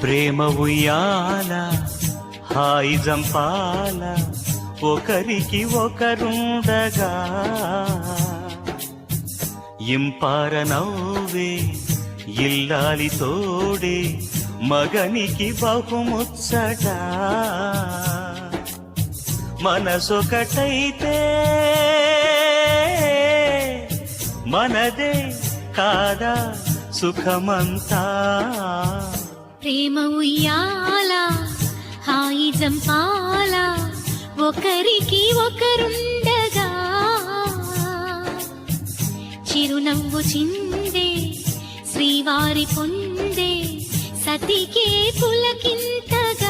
ప్రేమ ఉయ్యాల హాయి జంపాల ఒకరికి ఒకరుండగా ఇంపార నవ్వే ఇల్లాలి తోడే మగనికి బహుముచ్చట మనసొకటైతే మనదే కాదా సుఖమంతా ప్రేమ ఉయ్యాల హాయి జంపాల ఒకరికి ఒకరుండగా చిరునవ్వు చిందే శ్రీవారి పొందే సతికే పులకింతగా